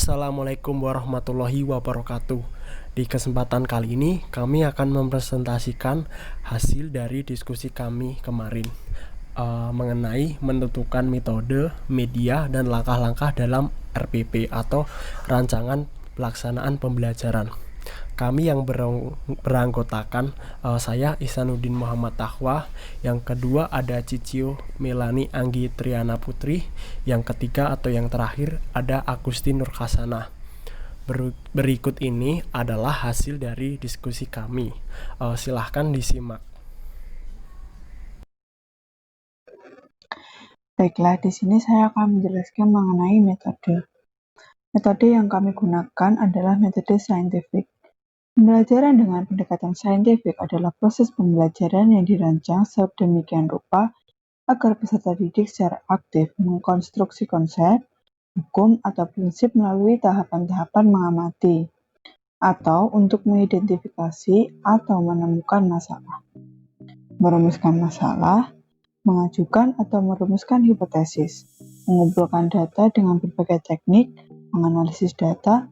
Assalamualaikum warahmatullahi wabarakatuh. Di kesempatan kali ini, kami akan mempresentasikan hasil dari diskusi kami kemarin mengenai menentukan metode, media, dan langkah-langkah dalam RPP atau Rancangan Pelaksanaan Pembelajaran. Kami yang beranggotakan saya Ihsanuddin Muhammad Taqwa, yang kedua ada Cicio Melani Anggi Triana Putri, yang ketiga atau yang terakhir ada Agustin Nur Hasanah. Berikut ini adalah hasil dari diskusi kami. Silahkan disimak. Baiklah, di sini saya akan menjelaskan mengenai metode. Metode yang kami gunakan adalah metode saintifik. Pembelajaran dengan pendekatan saintifik adalah proses pembelajaran yang dirancang sedemikian rupa agar peserta didik secara aktif mengkonstruksi konsep, hukum, atau prinsip melalui tahapan-tahapan mengamati, atau untuk mengidentifikasi atau menemukan masalah, merumuskan masalah, mengajukan atau merumuskan hipotesis, mengumpulkan data dengan berbagai teknik, menganalisis data,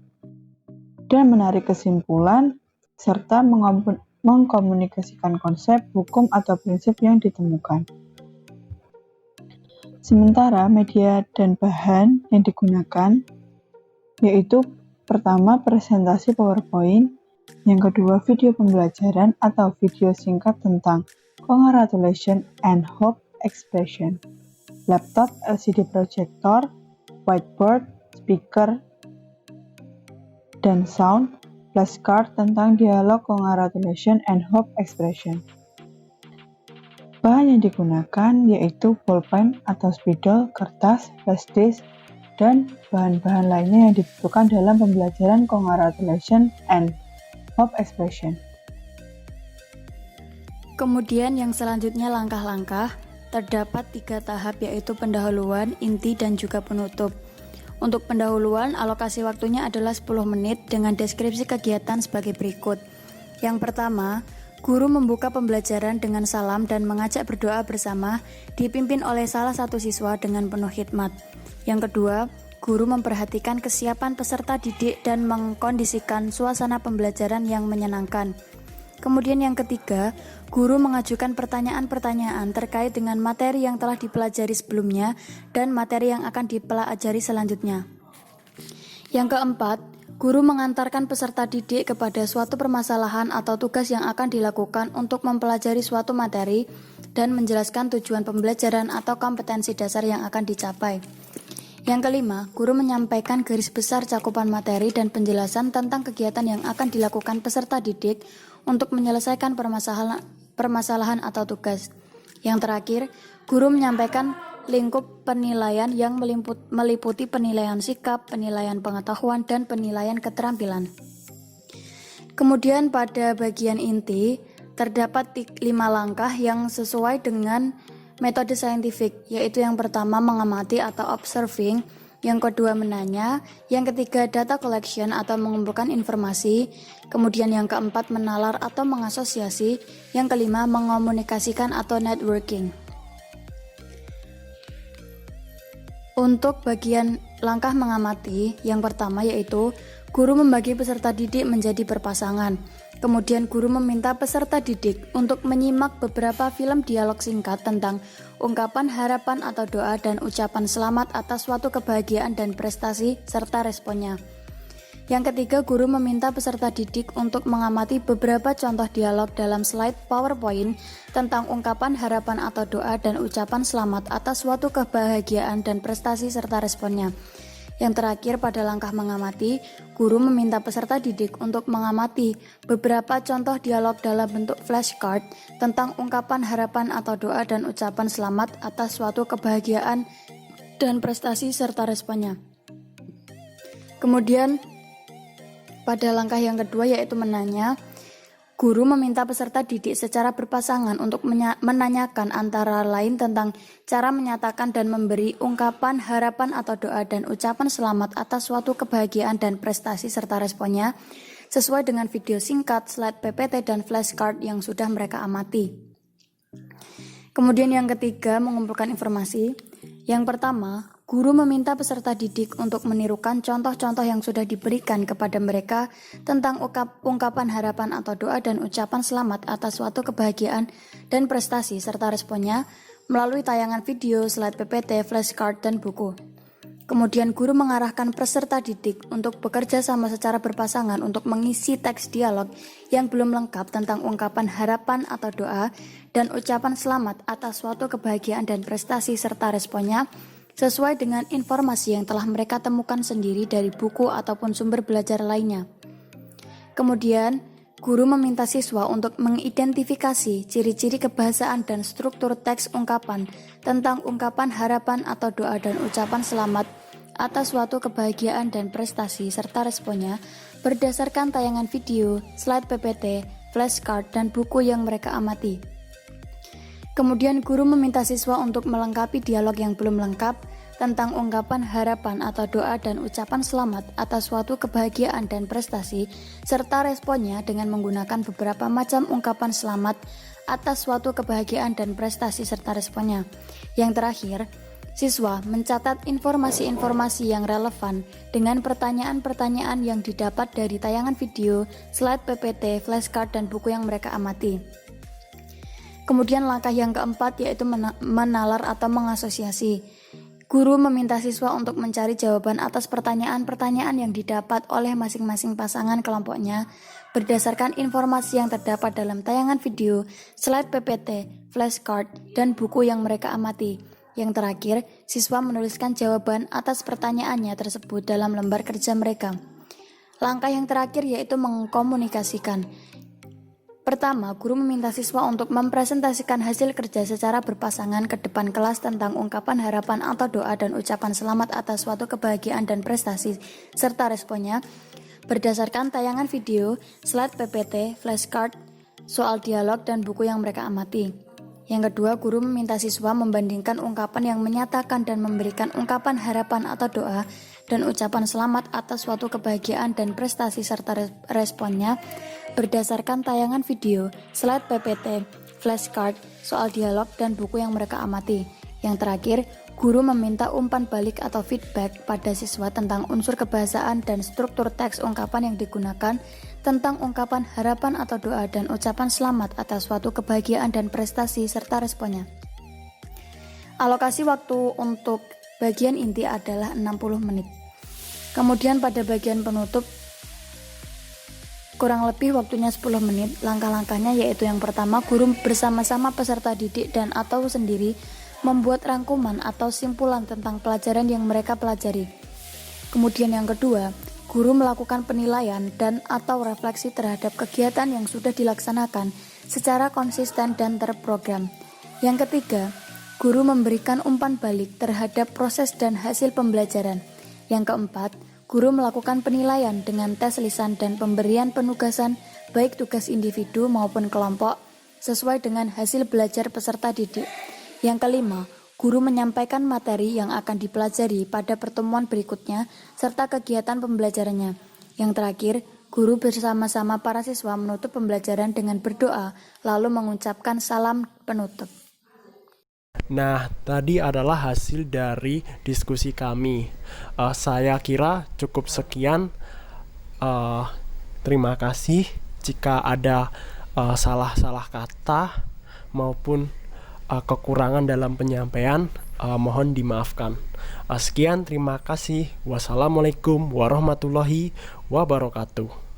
dan menarik kesimpulan, serta mengkomunikasikan konsep, hukum, atau prinsip yang ditemukan. Sementara media dan bahan yang digunakan yaitu pertama presentasi PowerPoint, yang kedua video pembelajaran atau video singkat tentang Congratulations and Hope Expression, laptop LCD projector, whiteboard, speaker, dan sound, flashcard tentang dialog Congratulations and Hope Expression. Bahan yang digunakan yaitu pulpen atau spidol, kertas, flash disk, dan bahan-bahan lainnya yang dibutuhkan dalam pembelajaran Congratulations and Hope Expression. Kemudian yang selanjutnya langkah-langkah, terdapat 3 tahap yaitu pendahuluan, inti, dan juga penutup. Untuk pendahuluan, alokasi waktunya adalah 10 menit dengan deskripsi kegiatan sebagai berikut. Yang pertama, guru membuka pembelajaran dengan salam dan mengajak berdoa bersama, dipimpin oleh salah satu siswa dengan penuh khidmat. Yang kedua, guru memperhatikan kesiapan peserta didik dan mengkondisikan suasana pembelajaran yang menyenangkan. Kemudian yang ketiga, guru mengajukan pertanyaan-pertanyaan terkait dengan materi yang telah dipelajari sebelumnya dan materi yang akan dipelajari selanjutnya. Yang keempat, guru mengantarkan peserta didik kepada suatu permasalahan atau tugas yang akan dilakukan untuk mempelajari suatu materi dan menjelaskan tujuan pembelajaran atau kompetensi dasar yang akan dicapai. Yang kelima, guru menyampaikan garis besar cakupan materi dan penjelasan tentang kegiatan yang akan dilakukan peserta didik untuk menyelesaikan permasalahan atau tugas. Yang terakhir, guru menyampaikan lingkup penilaian yang meliputi penilaian sikap, penilaian pengetahuan, dan penilaian keterampilan. Kemudian pada bagian inti, terdapat 5 langkah yang sesuai dengan metode saintifik, yaitu yang pertama mengamati atau observing, yang kedua menanya, yang ketiga data collection atau mengumpulkan informasi, kemudian yang keempat menalar atau mengasosiasi, yang kelima mengomunikasikan atau networking. Untuk bagian langkah mengamati, yang pertama yaitu guru membagi peserta didik menjadi berpasangan. Kemudian guru meminta peserta didik untuk menyimak beberapa film dialog singkat tentang ungkapan harapan atau doa dan ucapan selamat atas suatu kebahagiaan dan prestasi serta responnya. Yang ketiga, guru meminta peserta didik untuk mengamati beberapa contoh dialog dalam slide PowerPoint tentang ungkapan harapan atau doa dan ucapan selamat atas suatu kebahagiaan dan prestasi serta responnya. Yang terakhir, pada langkah mengamati, guru meminta peserta didik untuk mengamati beberapa contoh dialog dalam bentuk flashcard tentang ungkapan harapan atau doa dan ucapan selamat atas suatu kebahagiaan dan prestasi serta responnya. Kemudian, pada langkah yang kedua yaitu menanya, guru meminta peserta didik secara berpasangan untuk menanyakan antara lain tentang cara menyatakan dan memberi ungkapan harapan atau doa dan ucapan selamat atas suatu kebahagiaan dan prestasi serta responnya sesuai dengan video singkat, slide PPT, dan flashcard yang sudah mereka amati. Kemudian yang ketiga, mengumpulkan informasi. Yang pertama, guru meminta peserta didik untuk menirukan contoh-contoh yang sudah diberikan kepada mereka tentang ungkapan harapan atau doa dan ucapan selamat atas suatu kebahagiaan dan prestasi serta responnya melalui tayangan video, slide PPT, flashcard, dan buku. Kemudian guru mengarahkan peserta didik untuk bekerja sama secara berpasangan untuk mengisi teks dialog yang belum lengkap tentang ungkapan harapan atau doa dan ucapan selamat atas suatu kebahagiaan dan prestasi serta responnya sesuai dengan informasi yang telah mereka temukan sendiri dari buku ataupun sumber belajar lainnya. Kemudian, guru meminta siswa untuk mengidentifikasi ciri-ciri kebahasaan dan struktur teks ungkapan tentang ungkapan harapan atau doa dan ucapan selamat atas suatu kebahagiaan dan prestasi serta responnya berdasarkan tayangan video, slide PPT, flashcard, dan buku yang mereka amati. Kemudian guru meminta siswa untuk melengkapi dialog yang belum lengkap tentang ungkapan harapan atau doa dan ucapan selamat atas suatu kebahagiaan dan prestasi serta responnya dengan menggunakan beberapa macam ungkapan selamat atas suatu kebahagiaan dan prestasi serta responnya. Yang terakhir, siswa mencatat informasi-informasi yang relevan dengan pertanyaan-pertanyaan yang didapat dari tayangan video, slide PPT, flashcard, dan buku yang mereka amati. Kemudian langkah yang keempat yaitu menalar atau mengasosiasi. Guru meminta siswa untuk mencari jawaban atas pertanyaan-pertanyaan yang didapat oleh masing-masing pasangan kelompoknya berdasarkan informasi yang terdapat dalam tayangan video, slide PPT, flashcard, dan buku yang mereka amati. Yang terakhir, siswa menuliskan jawaban atas pertanyaannya tersebut dalam lembar kerja mereka. Langkah yang terakhir yaitu mengkomunikasikan. Pertama, guru meminta siswa untuk mempresentasikan hasil kerja secara berpasangan ke depan kelas tentang ungkapan harapan atau doa dan ucapan selamat atas suatu kebahagiaan dan prestasi serta responnya berdasarkan tayangan video, slide PPT, flashcard, soal dialog, dan buku yang mereka amati. Yang kedua, guru meminta siswa membandingkan ungkapan yang menyatakan dan memberikan ungkapan harapan atau doa dan ucapan selamat atas suatu kebahagiaan dan prestasi serta responnya berdasarkan tayangan video, slide PPT, flashcard, soal dialog, dan buku yang mereka amati. Yang terakhir, guru meminta umpan balik atau feedback pada siswa tentang unsur kebahasaan dan struktur teks ungkapan yang digunakan tentang ungkapan harapan atau doa dan ucapan selamat atas suatu kebahagiaan dan prestasi serta responnya. Alokasi waktu untuk bagian inti adalah 60 menit. Kemudian pada bagian penutup kurang lebih waktunya 10 menit. Langkah-langkahnya yaitu yang pertama, guru bersama-sama peserta didik dan atau sendiri membuat rangkuman atau simpulan tentang pelajaran yang mereka pelajari. Kemudian yang kedua, guru melakukan penilaian dan atau refleksi terhadap kegiatan yang sudah dilaksanakan secara konsisten dan terprogram. Yang ketiga, guru memberikan umpan balik terhadap proses dan hasil pembelajaran. Yang keempat, guru melakukan penilaian dengan tes lisan dan pemberian penugasan baik tugas individu maupun kelompok sesuai dengan hasil belajar peserta didik. Yang kelima, guru menyampaikan materi yang akan dipelajari pada pertemuan berikutnya serta kegiatan pembelajarannya. Yang terakhir, guru bersama-sama para siswa menutup pembelajaran dengan berdoa lalu mengucapkan salam penutup. Nah, tadi adalah hasil dari diskusi kami. Saya kira cukup sekian. Terima kasih. Jika ada salah-salah kata maupun kekurangan dalam penyampaian, mohon dimaafkan. Sekian, terima kasih. Wassalamualaikum warahmatullahi wabarakatuh.